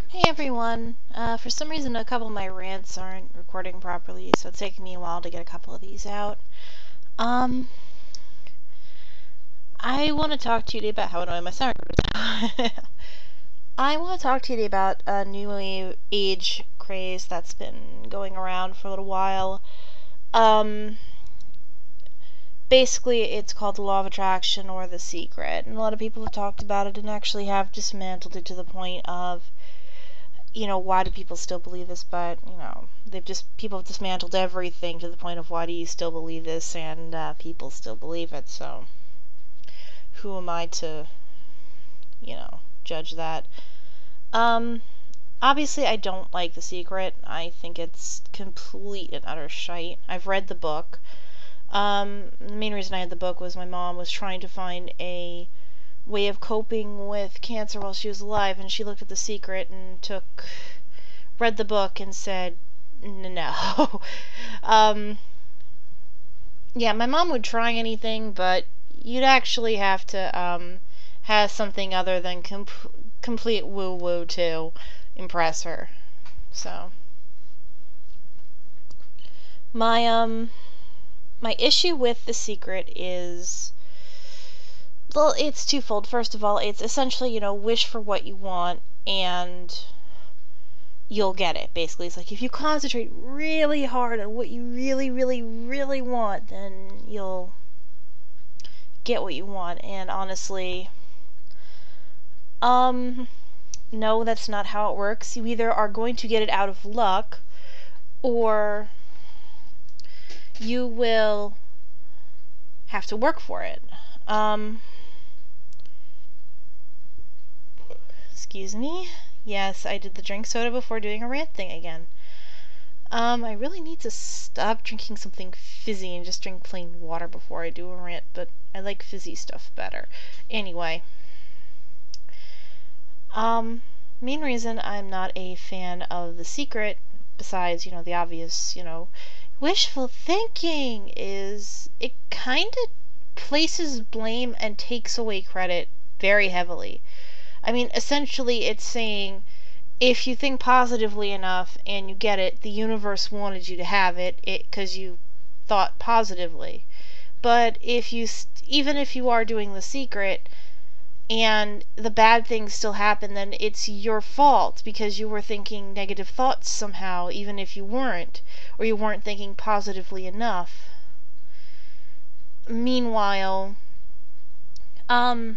Hey everyone! For some reason a couple of my rants aren't recording properly, so it's taking me a while to get a couple of these out. I want to talk to you today about how annoying my sound is. I want to talk to you today about a new age craze that's been going around for a little while. Basically it's called the Law of Attraction or The Secret, and a lot of people have talked about it and actually have dismantled it to the point of, why do people still believe this? But, people have dismantled everything to the point of why do you still believe this, and people still believe it, so who am I to, judge that? Obviously I don't like The Secret. I think it's complete and utter shite. I've read the book. The main reason I had the book was my mom was trying to find a way of coping with cancer while she was alive, and she looked at The Secret and read the book and said no. Yeah, my mom would try anything, but you'd actually have to have something other than complete woo-woo to impress her. So my issue with The Secret is, well, it's twofold. First of all, it's essentially, wish for what you want and you'll get it. Basically, it's like if you concentrate really hard on what you really, really, really want, then you'll get what you want. And honestly, no, that's not how it works. You either are going to get it out of luck, or you will have to work for it. Excuse me. Yes, I did the drink soda before doing a rant thing again. I really need to stop drinking something fizzy and just drink plain water before I do a rant, but I like fizzy stuff better. Anyway. Main reason I'm not a fan of The Secret, besides, the obvious, wishful thinking, is it kind of places blame and takes away credit very heavily. I mean, essentially it's saying, if you think positively enough and you get it, the universe wanted you to have it because you thought positively. But even if you are doing The Secret and the bad things still happen, then it's your fault because you were thinking negative thoughts somehow, even if you weren't, or you weren't thinking positively enough. Meanwhile, I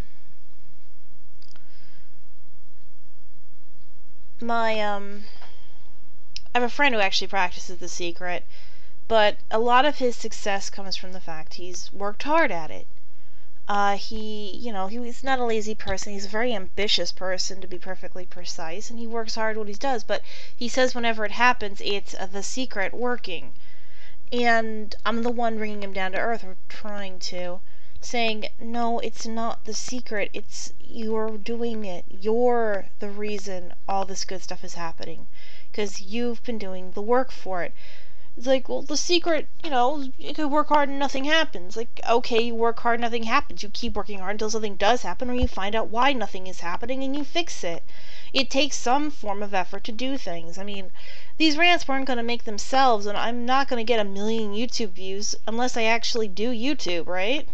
have a friend who actually practices The Secret, but a lot of his success comes from the fact he's worked hard at it. He's not a lazy person. He's a very ambitious person, to be perfectly precise, and he works hard what he does, but he says whenever it happens, it's The Secret working. And I'm the one bringing him down to earth, or trying to, saying, no, it's not The Secret, it's you're doing it. You're the reason all this good stuff is happening, because you've been doing the work for it. It's like, well, The Secret, you could work hard and nothing happens. Like, okay, you work hard, nothing happens. You keep working hard until something does happen, or you find out why nothing is happening and you fix it. It takes some form of effort to do things. I mean, these rants weren't going to make themselves, and I'm not going to get 1 million YouTube views unless I actually do YouTube, right?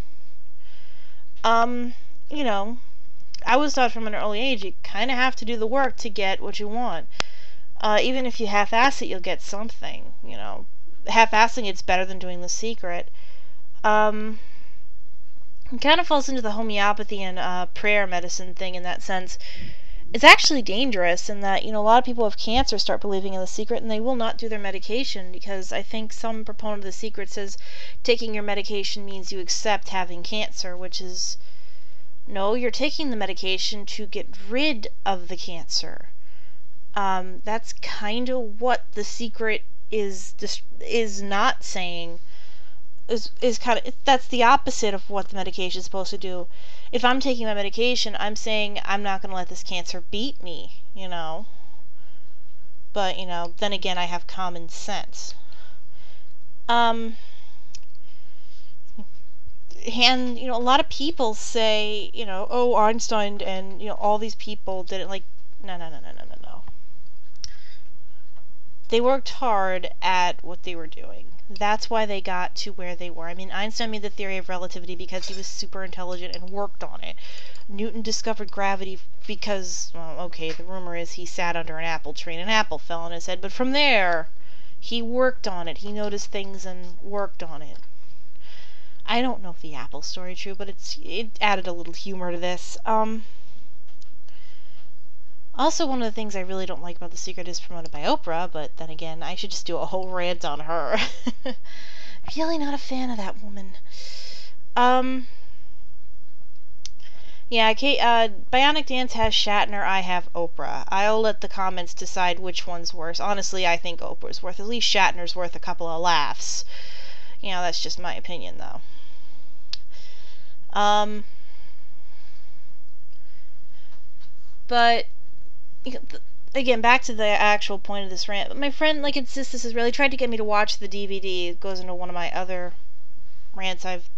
I was taught from an early age, you kind of have to do the work to get what you want. Even if you half-ass it, you'll get something, Half-assing it's better than doing The Secret. It kind of falls into the homeopathy and prayer medicine thing in that sense. It's actually dangerous in that, a lot of people with cancer start believing in The Secret and they will not do their medication, because I think some proponent of The Secret says taking your medication means you accept having cancer, which is, no, you're taking the medication to get rid of the cancer. That's kind of what The Secret is not saying. Is kind of, that's the opposite of what the medication is supposed to do. If I'm taking my medication, I'm saying I'm not going to let this cancer beat me, But, then again, I have common sense. And, a lot of people say, oh, Einstein and, all these people didn't, like, no. They worked hard at what they were doing. That's why they got to where they were. I mean, Einstein made the theory of relativity because he was super intelligent and worked on it. Newton discovered gravity because, well, okay, the rumor is he sat under an apple tree and an apple fell on his head, but from there, he worked on it. He noticed things and worked on it. I don't know if the apple story is true, but it added a little humor to this. Also, one of the things I really don't like about The Secret is promoted by Oprah, but then again, I should just do a whole rant on her. Really not a fan of that woman. Yeah, Bionic Dance has Shatner, I have Oprah. I'll let the comments decide which one's worse. Honestly, I think Oprah's worth, at least Shatner's worth a couple of laughs. You know, that's just my opinion, though. But again, back to the actual point of this rant. My friend, insists this is really tried to get me to watch the DVD. It goes into one of my other rants I've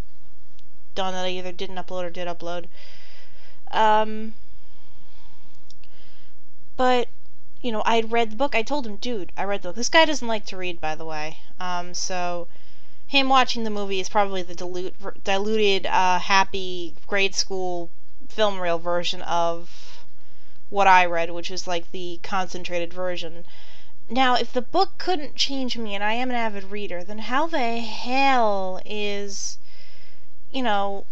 done that I either didn't upload or did upload. But, you know, I'd read the book. I told him, dude, I read the book. This guy doesn't like to read, by the way. So him watching the movie is probably the diluted, happy grade school film reel version of what I read, which is like the concentrated version. Now, if the book couldn't change me, and I am an avid reader, then how the hell is, you know,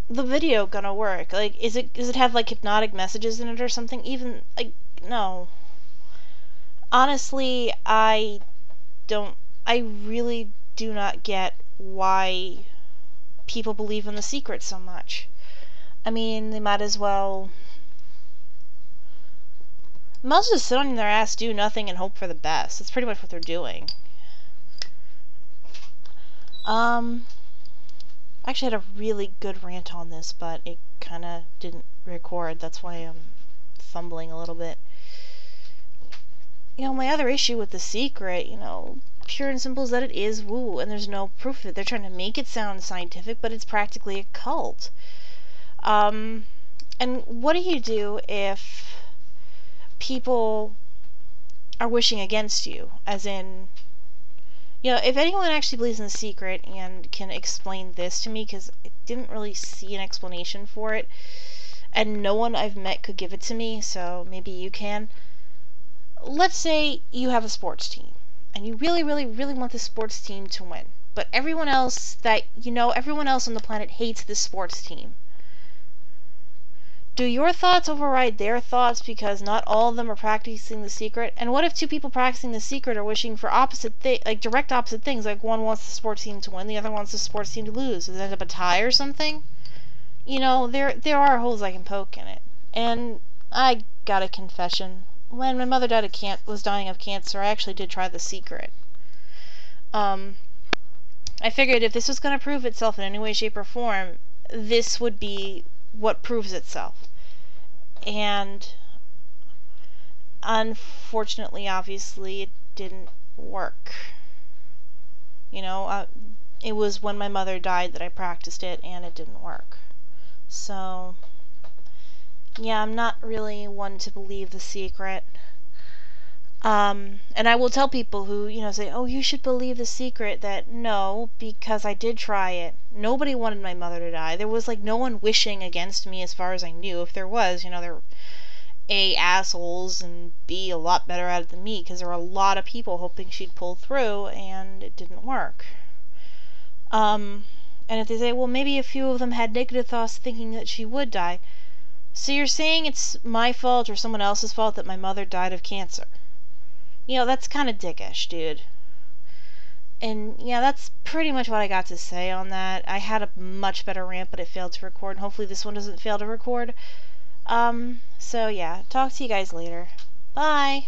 the video gonna work? Like, does it have like hypnotic messages in it or something? Even, like, no. Honestly, I really do not get why people believe in The Secret so much. I mean, they might as well just sit on their ass, do nothing, and hope for the best. That's pretty much what they're doing. I actually had a really good rant on this, but it kind of didn't record. That's why I'm fumbling a little bit. You know, my other issue with The Secret, you know, pure and simple, is that it is woo, and there's no proof of it. They're trying to make it sound scientific, but it's practically a cult. And what do you do if people are wishing against you? As in, you know, if anyone actually believes in The Secret and can explain this to me, because I didn't really see an explanation for it, and no one I've met could give it to me, so maybe you can. Let's say you have a sports team, and you really, really, really want the sports team to win, but everyone else on the planet hates this sports team. Do your thoughts override their thoughts because not all of them are practicing The Secret? And what if two people practicing The Secret are wishing for direct opposite things? Like, one wants the sports team to win, the other wants the sports team to lose. Does it end up a tie or something? You know, there are holes I can poke in it. And I got a confession. When my mother was dying of cancer, I actually did try The Secret. I figured if this was going to prove itself in any way, shape, or form, this would be what proves itself. And unfortunately, obviously, it didn't work. You know, it was when my mother died that I practiced it, and it didn't work. So, yeah, I'm not really one to believe The Secret. And I will tell people who, you know, say, oh, you should believe The Secret, that no, because I did try it. Nobody wanted my mother to die. There was, like, no one wishing against me as far as I knew. If there was, you know, there were A, assholes, and B, a lot better at it than me, because there were a lot of people hoping she'd pull through, and it didn't work. And if they say, well, maybe a few of them had negative thoughts thinking that she would die. So you're saying it's my fault or someone else's fault that my mother died of cancer? You know, that's kind of dickish, dude. And, yeah, that's pretty much what I got to say on that. I had a much better rant, but it failed to record. Hopefully this one doesn't fail to record. So, yeah, talk to you guys later. Bye!